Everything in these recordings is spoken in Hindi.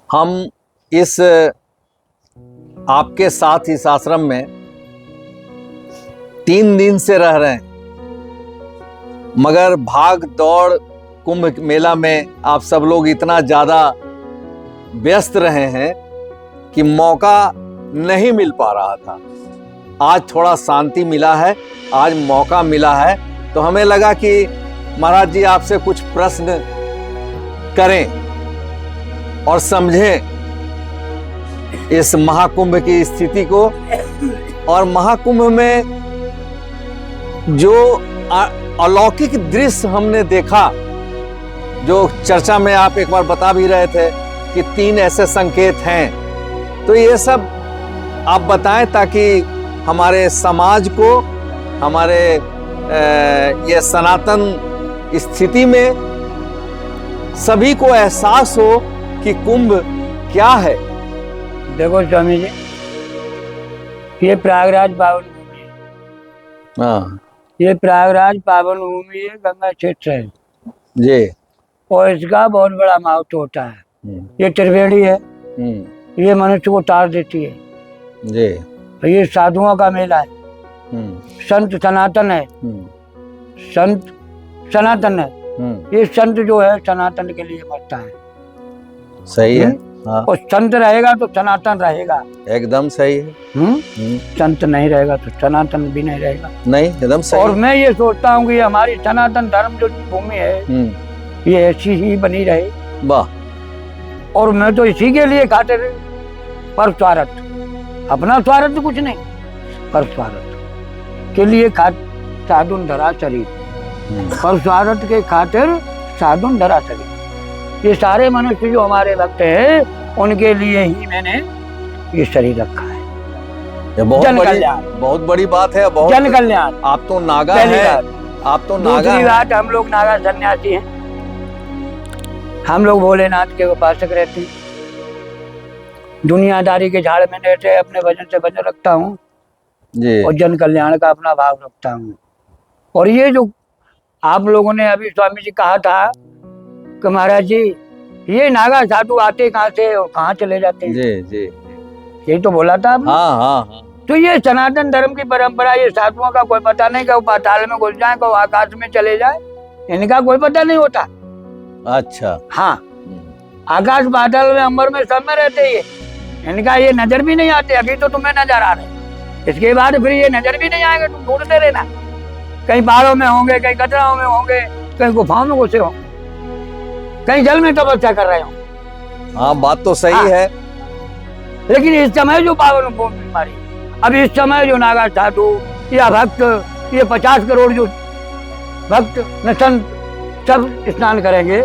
हम इस आपके साथ इस आश्रम में 3 दिन से रह रहे हैं, मगर भाग दौड़ कुंभ मेला में आप सब लोग इतना ज्यादा व्यस्त रहे हैं कि मौका नहीं मिल पा रहा था। आज थोड़ा शांति मिला है, आज मौका मिला है, तो हमें लगा कि महाराज जी आपसे कुछ प्रश्न करें और समझें इस महाकुंभ की स्थिति को। और महाकुंभ में जो अलौकिक दृश्य हमने देखा, जो चर्चा में आप एक बार बता भी रहे थे कि 3 ऐसे संकेत हैं, तो ये सब आप बताएं ताकि हमारे समाज को, हमारे ये सनातन स्थिति में सभी को एहसास हो कि कुंभ क्या है। देखो स्वामी जी, ये प्रयागराज पावन भूमि है। हाँ ये प्रयागराज पावन भूमि है, गंगा क्षेत्र है जी। और इसका बहुत बड़ा महत्व होता है। ये त्रिवेणी है, ये मनुष्य को तार देती है जी। तो ये साधुओं का मेला है। संत सनातन है, संत सनातन है। ये संत जो है सनातन के लिए मरता है। सही है। हाँ। और संत रहेगा तो सनातन रहेगा। एकदम सही है। संत नहीं रहेगा तो सनातन भी नहीं रहेगा। नहीं, एकदम सही। और मैं ये सोचता हूँ कि हमारी सनातन धर्म जो भूमि है ये ऐसी ही बनी रहे। वाह। और मैं तो इसी के लिए खातिर पर स्वार्थ, अपना स्वार्थ तो कुछ नहीं, पर स्वार्थ के लिए साधुन धरा शरीर, पर स्वार्थ के खातिर साधुन धरा शरीर। ये सारे मनुष्य जो हमारे भक्त हैं उनके लिए ही मैंने ये शरीर रखा है। ये बहुत बड़ी बात है। बहुत जन कल्याण। आप तो नागा हैं। आप तो नागा। दूसरी बात, हम लोग नागा सन्यासी हैं। हम लोग भोलेनाथ के उपासक रहते हैं। दुनियादारी के झाड़ में रहते, अपने भजन से भजन रखता हूँ और जन कल्याण का अपना भाव रखता हूँ। और ये जो आप लोगों ने अभी स्वामी जी कहा था कि महाराज जी ये नागा साधु आते कहाँ से और कहाँ चले जाते हैं, जी जी, यही तो बोला था आपने। हाँ हाँ हाँ। तो ये सनातन धर्म की परंपरा, ये साधुओं का कोई पता नहीं, कब पाताल में घुस जाए, कब आकाश में चले जाए, इनका कोई पता नहीं होता। अच्छा। हाँ, आकाश पाताल में अंबर में सब में रहते ये, इनका ये नजर भी नहीं आते। अभी तो तुम्हें नजर आ रहे, इसके बाद फिर ये नजर भी नहीं आएंगे, तुम ढूंढते रहना। कहीं पहाड़ों में होंगे, कहीं कचराओं में होंगे, कहीं गुफाओं में घुसे हो, कहीं जल में तपस्या कर रहे हो। हाँ, बात तो सही है। लेकिन इस समय जो पावन भूमि हमारी, अब इस समय जो नागा साधु या भक्त, ये 50 करोड़ जो भक्त न संत सब स्नान करेंगे।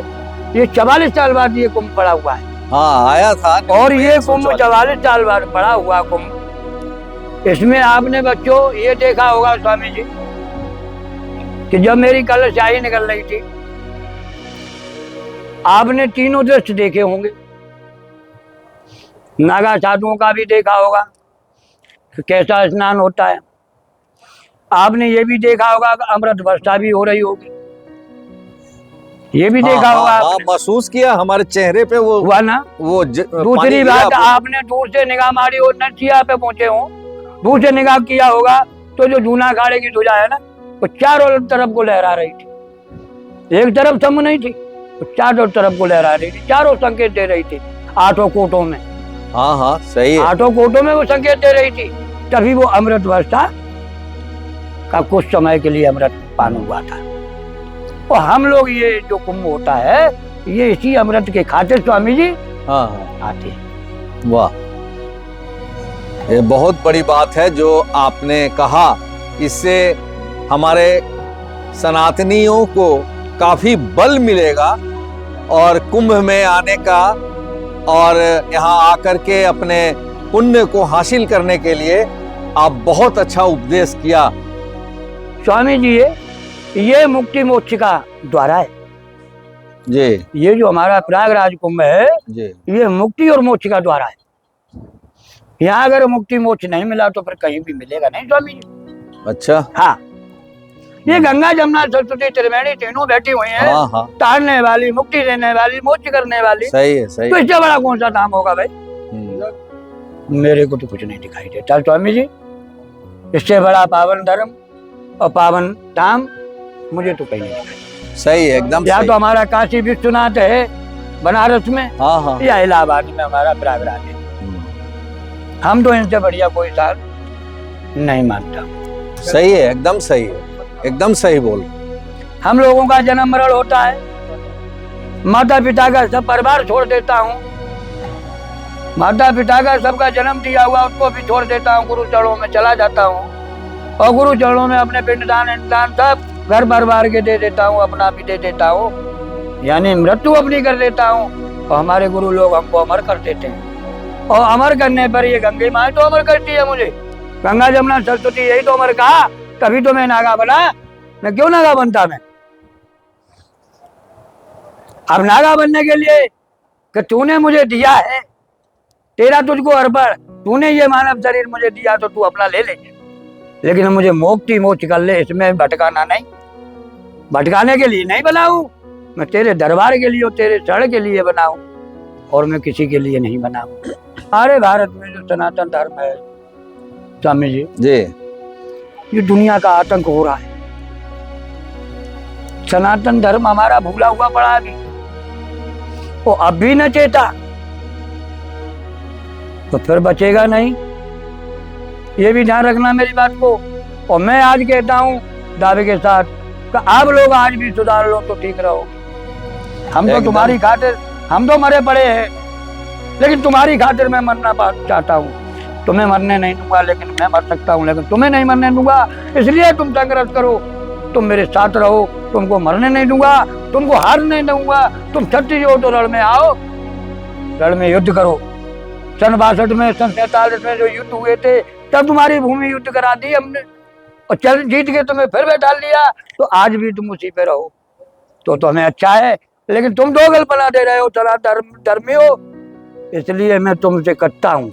ये 44 साल बाद ये कुंभ पड़ा हुआ है। हाँ, आया था। और ये कुंभ 44 साल बाद पड़ा हुआ कुंभ। इसमें आपने बच्चों ये देखा होगा स्वामी जी कि जब मेरी कल शाही निकल रही थी, आपने तीनों दृश्य देखे होंगे। नागा साधुओं का भी देखा होगा कि कैसा स्नान होता है। आपने ये भी देखा होगा कि अमृत वर्षा भी हो रही होगी, ये भी देखा होगा। महसूस किया हमारे चेहरे पे वो हुआ ना। वो दूसरी बात, आपने दूर से निगाह मारी और नचिया पे पहुंचे हो, दूर से निगाह किया होगा तो जो जूना अखाड़े की ध्वजा है ना, वो चारों तरफ को लहरा रही थी। एक तरफ सम नहीं थी, वो चारों तरफ को लहरा रही थी, चारों संकेत दे रही थी 8 कोटों में। हाँ हाँ, सही है। 8 कोटों में वो संकेत दे रही थी। तभी वो अमृत वर्षा का कुछ समय के लिए अमृत पान हुआ था। और हम लोग ये जो कुंभ होता है ये इसी अमृत के खातिर स्वामी जी हाँ हाँ आते हैं। वाह, ये बहुत बड़ी बात है जो आपने कहा। इससे हमारे सनातनियों को काफी बल मिलेगा और कुंभ में आने का और यहाँ आकर के अपने पुण्य को हासिल करने के लिए आप बहुत अच्छा उपदेश किया स्वामी जी। ये मुक्ति मोक्ष का द्वारा है जी। ये जो हमारा प्रयागराज कुंभ है जी, ये मुक्ति और मोक्ष का द्वारा है। यहाँ अगर मुक्ति मोक्ष नहीं मिला तो फिर कहीं भी मिलेगा नहीं स्वामी जी। अच्छा। हाँ, ये गंगा जमुना सरस्वती त्रिवेणी तीनों बैठी हुई है, हाँ हाँ तारने वाली, मुक्ति देने वाली, मोक्ष करने वाली। सही है सही तो है। इससे बड़ा कौन सा धाम होगा भाई? मेरे को तो कुछ नहीं दिखाई देता स्वामी जी। इससे बड़ा पावन धर्म और पावन धाम मुझे तो कहीं नहीं दिखाई। सही है एकदम या सही। तो हमारा काशी विश्वनाथ है बनारस में, हाँ हाँ या इलाहाबाद में हमारा प्रयागराज है। हम तो इनसे बढ़िया कोई साल नहीं मानता। सही है एकदम सही है, एकदम सही बोल। हम लोगों का जन्म मरण होता है, माता पिता का सब परिवार छोड़ देता हूँ, माता पिता का सबका जन्म दिया हुआ उसको भी छोड़ देता हूँ, गुरु चरणों में चला जाता हूँ और गुरु चरणों में अपने पिंडदान इंसान सब घर परिवार के दे देता हूँ, अपना भी दे देता हूँ, यानी मृत्यु अपनी कर देता हूँ। और हमारे गुरु लोग हमको अमर कर देते हैं और अमर करने पर ये गंगे माँ तो अमर करती है मुझे, गंगा जमुना सरस्वती यही तो अमर कहा, तभी तो मैं नागा बना। मैं क्यों नागा बनता मैं? अब नागा बनने के लिए कि तूने मुझे दिया है, तेरा तुझको अर्पण, तूने ये मानव शरीर मुझे दिया तो तू अपना ले ले, लेकिन मुझे मोक्ष कर ले, इसमें भटकाना नहीं। भटकाने के लिए नहीं बनाऊं मैं, तेरे दरबार के लिए और तेरे शरण के लिए बनाऊं और मैं किसी के लिए नहीं बनाऊं। हमारे भारत में जो सनातन धर्म है स्वामी जी, ये दुनिया का आतंक हो रहा है। सनातन धर्म हमारा भूला हुआ पड़ा अभी, वो अब भी न चेता तो फिर बचेगा नहीं। ये भी ध्यान रखना मेरी बात को। और मैं आज कहता हूँ दावे के साथ कि आप लोग आज भी सुधार लो तो ठीक रहो। हम तो तुम्हारी खातिर, हम तो मरे पड़े हैं, लेकिन तुम्हारी खातिर मैं मरना चाहता हूँ। तुम्हें मरने नहीं दूंगा, लेकिन मैं मर सकता हूँ, लेकिन तुम्हें नहीं मरने दूंगा। इसलिए तुम संघर्ष करो, तुम मेरे साथ रहो, तुमको मरने नहीं दूंगा, तुमको हार नहीं दूंगा। तुम क्षत्रिय हो तो रण में आओ, रण में युद्ध करो। सन 62 में, सन 47 में जो युद्ध हुए थे, तब तुम्हारी भूमि युद्ध करा दी हमने और चल जीत के तुम्हें फिर बैठा लिया। तो आज भी तुम उसी पे रहो तो हमें अच्छा है, लेकिन तुम दो गल बना दे रहे हो, चला धर्मी हो, इसलिए मैं तुमसे कटता हूं।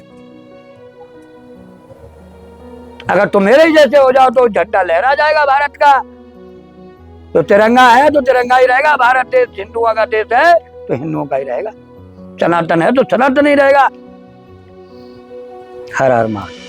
अगर तुम मेरे ही जैसे हो जाओ तो झंडा लहरा जाएगा भारत का। तो तिरंगा है तो तिरंगा ही रहेगा। भारत देश हिंदुओं का देश है तो हिंदुओं का ही रहेगा। सनातन है तो सनातन ही रहेगा। हर हर महादेव।